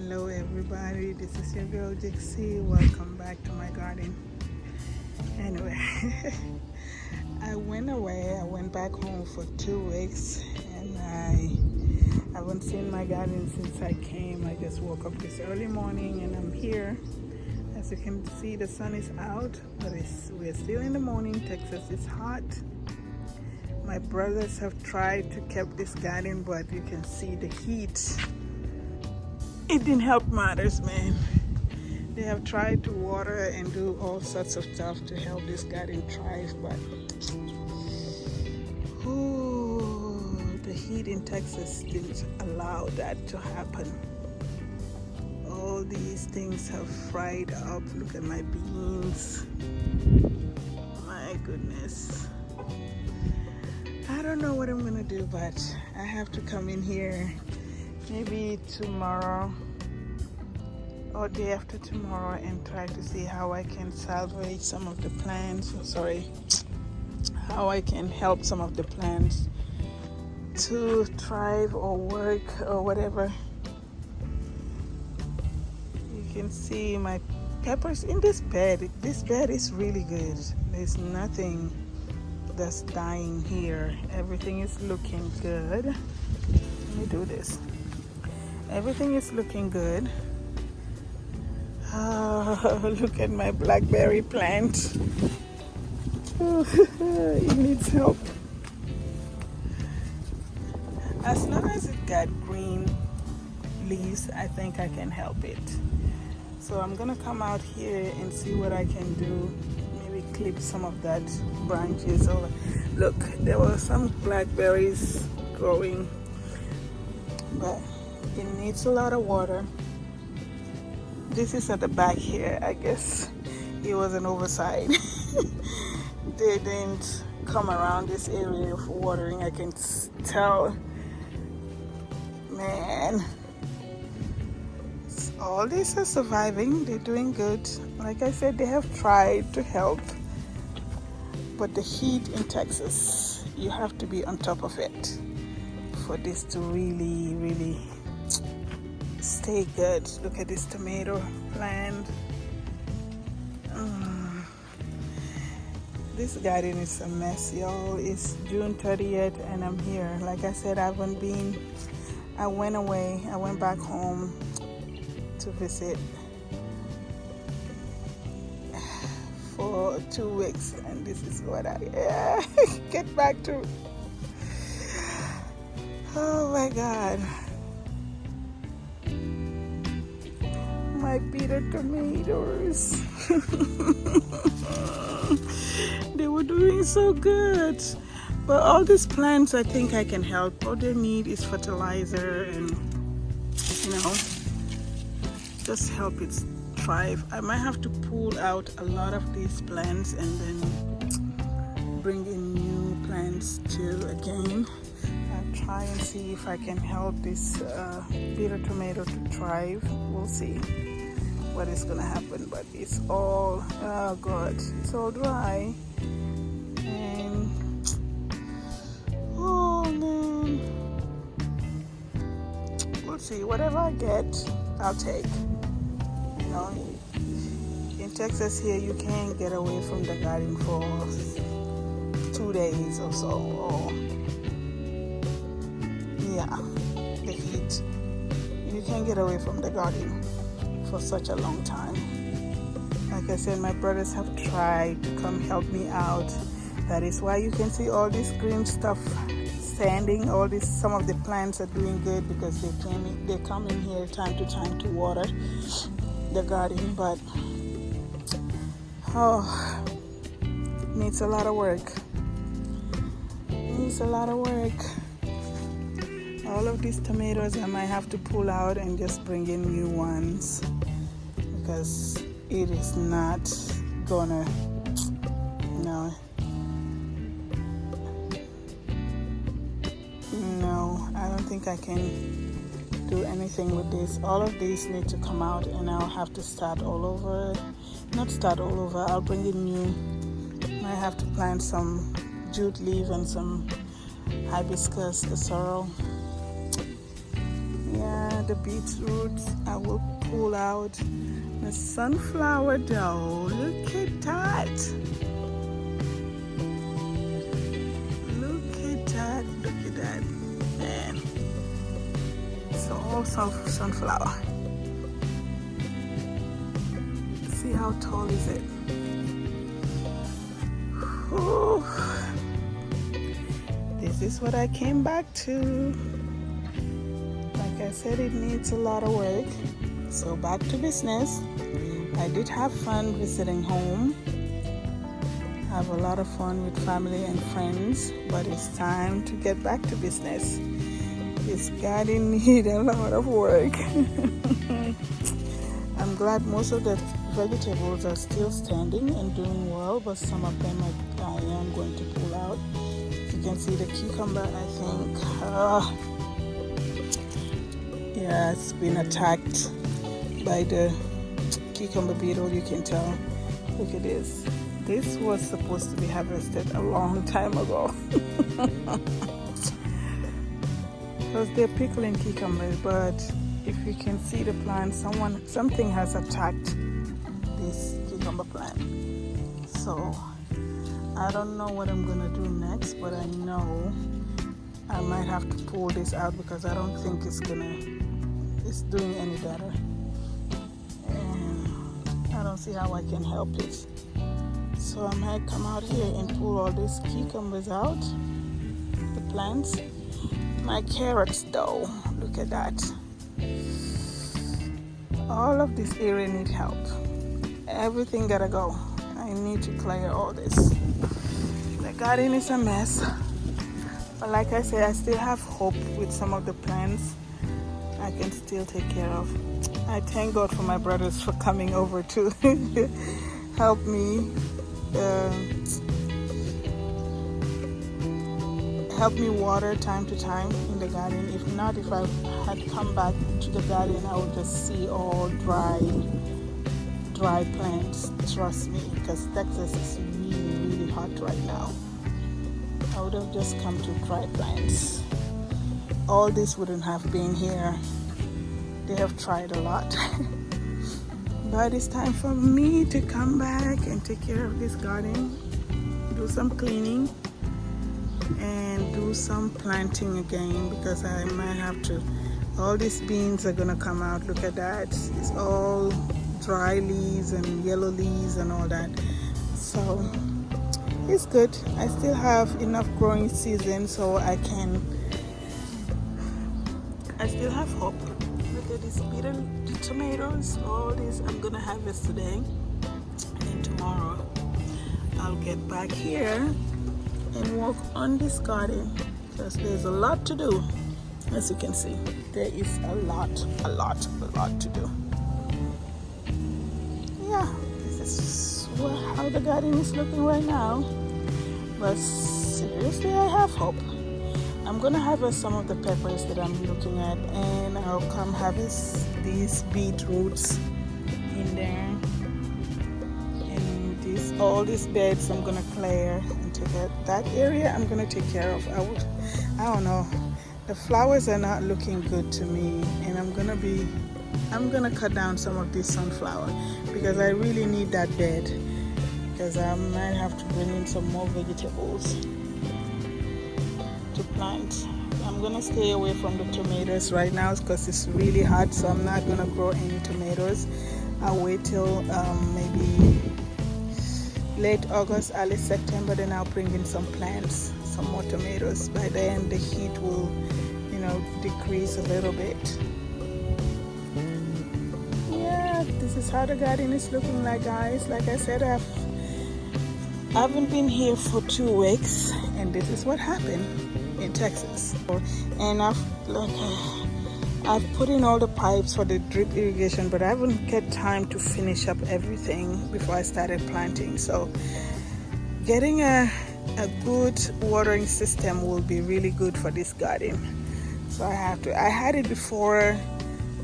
Hello everybody, this is your girl Dixie. Welcome back to my garden. Anyway, I went away. I went back home for 2 weeks and I haven't seen my garden since I came. I just woke up this early morning and I'm here. As you can see, the sun is out, but we're still in the morning. Texas is hot. My brothers have tried to keep this garden, but you can see the heat. It didn't help matters, man. They have tried to water and do all sorts of stuff to help this garden thrive, but the heat in Texas didn't allow that to happen. All these things have fried up. Look at my beans. My goodness. I don't know what I'm gonna do, but I have to come in here maybe tomorrow or day after tomorrow and try to see how I can salvage some of the plants. How I can help some of the plants to thrive or work or whatever. You can see my peppers in this bed. This bed is really good. There's nothing that's dying here. Everything is looking good. Let me do this. Everything is looking good. Look at my blackberry plant. It needs help. As long as it got green leaves, I think I can help it. So I'm gonna come out here and see what I can do. Maybe clip some of that branches over. Look, there were some blackberries growing, but it needs a lot of water. This is at the back here. I guess it was an oversight. They didn't come around this area for watering. I can tell, man. All these are surviving. They're doing good. Like I said, they have tried to help, but the heat in Texas, you have to be on top of it for this to really stay good. Look at this tomato plant. This garden is a mess, y'all. It's June 30th and I'm here. Like I said, I went away. I went back home to visit for 2 weeks, and this is what I get back to. Oh my God. My bitter tomatoes. They were doing so good. But all these plants, I think I can help. All they need is fertilizer and, just help it thrive. I might have to pull out a lot of these plants and then bring in new plants too again. I'll try and see if I can help this bitter tomato to thrive. We'll see what is gonna happen, but it's all God, it's all dry. And oh man, we'll see. Whatever I get, I'll take. In Texas here, you can't get away from the garden for 2 days or so. Or the heat. You can't get away from the garden for such a long time. Like I said, my brothers have tried to come help me out. That is why you can see all this green stuff standing. Some of the plants are doing good because they come in here time to time to water the garden, but it needs a lot of work. All of these tomatoes I might have to pull out and just bring in new ones because it is not gonna, no, I don't think I can do anything with this. All of these need to come out and I'll have to start all over. Not start all over, I'll bring in new. I have to plant some jute leaf and some hibiscus, the sorrel. Yeah, the beetroots. I will pull out the sunflower though. Look at that. Look at that. Look at that. Man. So all sunflower. See how tall is it? Ooh. This is what I came back to. Like I said, it needs a lot of work. So back to business. I did have fun visiting home. Have a lot of fun with family and friends, but it's time to get back to business. This garden needs a lot of work. I'm glad most of the vegetables are still standing and doing well, but some of them I am going to pull out. You can see the cucumber, I think. Yeah, it's been attacked by the cucumber beetle, you can tell. Look at this. This was supposed to be harvested a long time ago. Because they're pickling cucumbers, but if you can see the plant, something has attacked this cucumber plant. So I don't know what I'm gonna do next, but I know I might have to pull this out because I don't think it's doing any better. And I don't see how I can help it. So I might come out here and pull all these cucumbers out, the plants. My carrots though, look at that. All of this area need help. Everything gotta go. I need to clear all this. The garden is a mess. But like I said, I still have hope with some of the plants I can still take care of. I thank God for my brothers for coming over to help me water time to time in the garden. If not, if I had come back to the garden, I would just see all dry plants. Trust me, because Texas is really, really hot right now. I would have just come to dry plants. All this wouldn't have been here. They have tried a lot. But it's time for me to come back and take care of this garden, do some cleaning, and do some planting again, because I might have to. All these beans are gonna come out. Look at that. It's all dry leaves and yellow leaves and all that. So it's good. I still have enough growing season, so I still have hope. Look at these bitter tomatoes. All this I'm gonna harvest today, and tomorrow I'll get back here and work on this garden, because there's a lot to do. As you can see, there is a lot to do. Yeah, this is how the garden is looking right now. But seriously, I have hope. I'm gonna harvest some of the peppers that I'm looking at, and I'll come harvest these beetroots in there. And all these beds I'm gonna clear and take it. That area I'm gonna take care of. I don't know. The flowers are not looking good to me, and I'm gonna cut down some of this sunflower because I really need that bed, because I might have to bring in some more vegetables to plant. I'm gonna stay away from the tomatoes right now because it's really hot, so I'm not gonna grow any tomatoes. I'll wait till maybe late August, early September, then I'll bring in some plants, some more tomatoes. By then the heat will, decrease a little bit. Yeah, this is how the garden is looking like, guys. Like I said, I haven't been here for 2 weeks, and this is what happened in Texas. And I've put in all the pipes for the drip irrigation, but I haven't get time to finish up everything before I started planting. So getting a good watering system will be really good for this garden. So I had it before,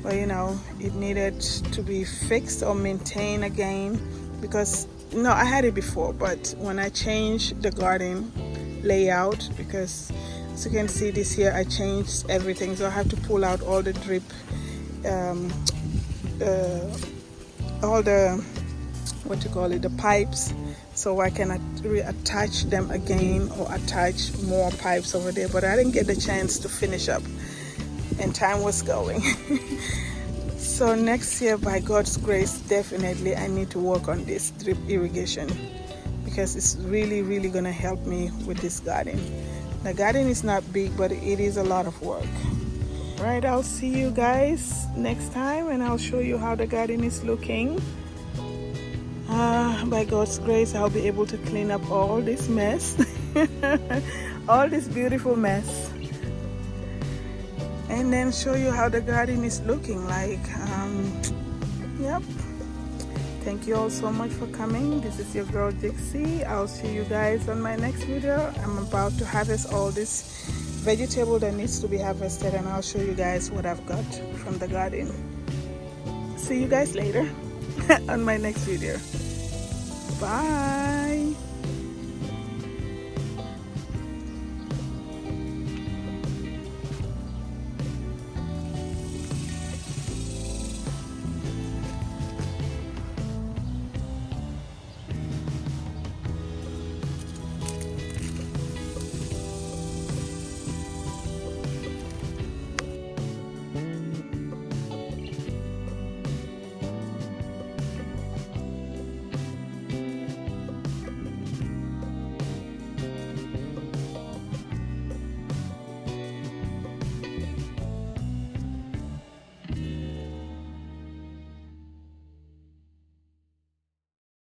but it needed to be fixed or maintained again, because I had it before, but when I changed the garden layout, because as you can see this here, I changed everything, so I have to pull out all the drip all the, what you call it, the pipes, so I can reattach them again or attach more pipes over there, but I didn't get the chance to finish up and time was going. So next year, by God's grace, definitely I need to work on this drip irrigation, because it's really gonna help me with this garden. The garden is not big, but it is a lot of work. Right, I'll see you guys next time and I'll show you how the garden is looking. By God's grace, I'll be able to clean up all this mess, all this beautiful mess, and then show you how the garden is looking like. Yep. Thank you all so much for coming. This is your girl Dixie. I'll see you guys on my next video. I'm about to harvest all this vegetable that needs to be harvested, and I'll show you guys what I've got from the garden. See you guys later on my next video. Bye.